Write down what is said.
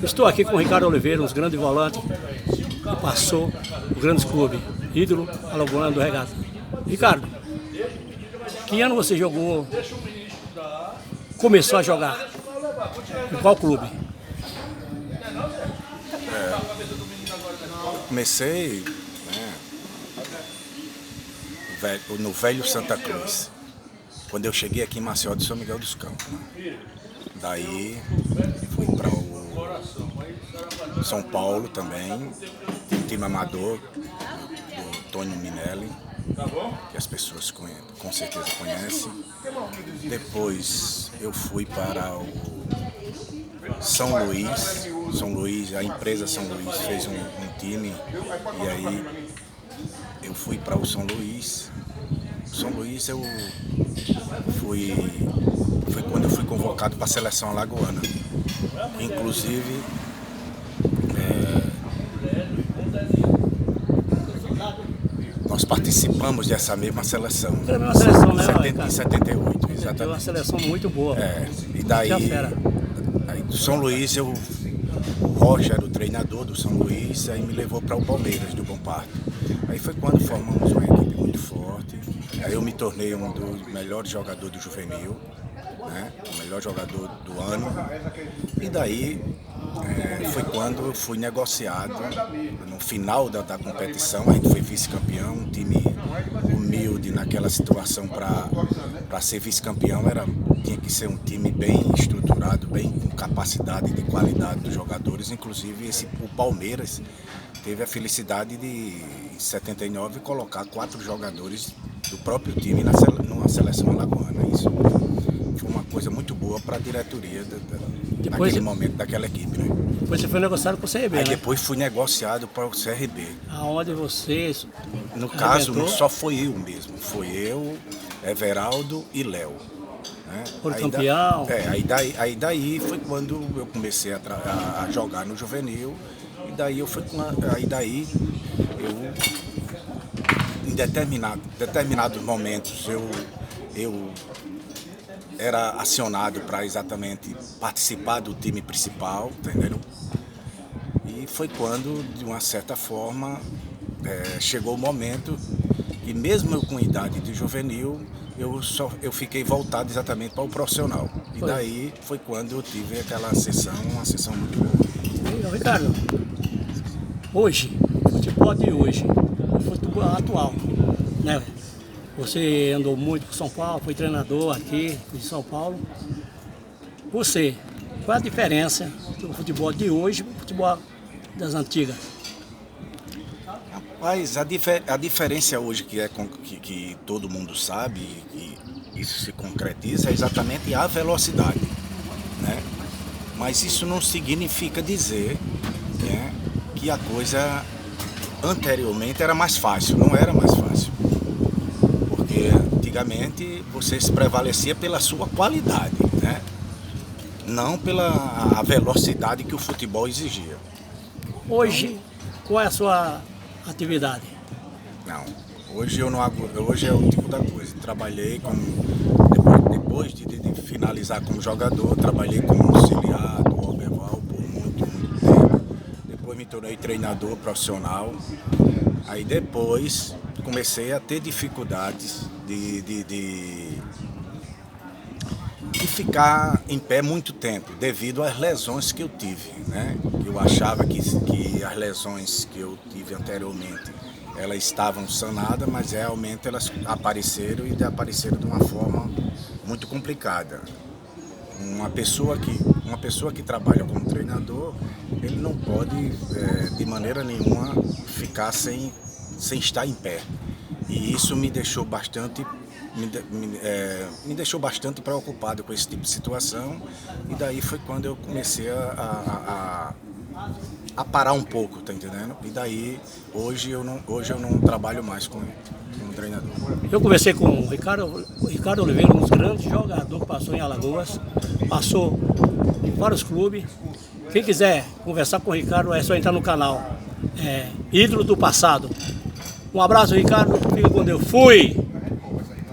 Estou aqui com o Ricardo Oliveira, um dos grandes volantes que passou o grandes clubes, ídolo alagoano do regata. Ricardo, que ano você jogou, começou a jogar? Em qual clube? Comecei, no velho Santa Cruz, quando eu cheguei aqui em Maceió de São Miguel dos Campos. Daí fui para o São Paulo também, um time amador do Tony Minelli, que as pessoas com certeza conhecem. Depois eu fui para o São Luís, a empresa São Luís fez um time, e aí eu fui para o São Luís. São Luís foi quando eu fui convocado para a seleção alagoana. Inclusive, nós participamos dessa mesma seleção. Foi a mesma seleção, né? Em 78, exatamente. Foi uma seleção muito boa. E daí do São Luís, o Rocha era o treinador do São Luís, aí me levou para o Palmeiras, do Bom Parto. Aí foi quando formamos uma equipe muito forte. Aí eu me tornei um dos melhores jogadores do juvenil, o melhor jogador do ano. E daí foi quando eu fui negociado no final da competição. A gente foi vice-campeão, um time humilde naquela situação. Para ser vice-campeão tinha que ser um time bem estruturado, bem com capacidade de qualidade dos jogadores. Inclusive o Palmeiras teve a felicidade de, em 79, colocar 4 jogadores do próprio time numa seleção alagoana. Isso foi uma coisa muito boa para a diretoria naquele momento daquela equipe. Depois você foi negociado com o CRB, Aí depois fui negociado para o CRB. Aonde você... No caso, não só foi eu mesmo. Foi eu, Everaldo e Léo. Por campeão. Aí daí foi quando eu comecei a jogar no juvenil. E daí em determinados momentos eu era acionado para exatamente participar do time principal, entendeu? E foi quando, de uma certa forma, chegou o momento que mesmo eu com idade de juvenil, eu fiquei voltado exatamente para o profissional. E daí foi quando eu tive uma sessão muito boa. Ricardo, hoje, o futebol de hoje, o futebol atual, né? Você andou muito por São Paulo, foi treinador aqui de São Paulo. Você, qual a diferença do futebol de hoje para o futebol das antigas? Rapaz, a diferença hoje que todo mundo sabe, e isso se concretiza, é exatamente a velocidade, né? Mas isso não significa dizer, que a coisa anteriormente era mais fácil. Não era mais fácil. Porque antigamente você se prevalecia pela sua qualidade, não pela velocidade que o futebol exigia. Hoje, qual é a sua atividade? Não, hoje é o tipo da coisa. Trabalhei depois de finalizar como jogador, trabalhei como auxiliar do Alberval por muito tempo. Depois me tornei treinador profissional. Aí depois comecei a ter dificuldades de ficar em pé muito tempo, devido às lesões que eu tive, Eu achava que as lesões que eu tive anteriormente, elas estavam sanadas, mas realmente elas apareceram de uma forma muito complicada. Uma pessoa que trabalha como treinador, ele não pode de maneira nenhuma ficar sem estar em pé. E isso me deixou bastante preocupado com esse tipo de situação. E daí foi quando eu comecei a parar um pouco, tá entendendo? E daí hoje eu não trabalho mais como treinador. Eu conversei com o Ricardo Oliveira, um dos grandes jogadores que passou em Alagoas, passou em vários clubes. Quem quiser conversar com o Ricardo é só entrar no canal Ídolo do Passado. Um abraço, Ricardo, fica com Deus. Fui!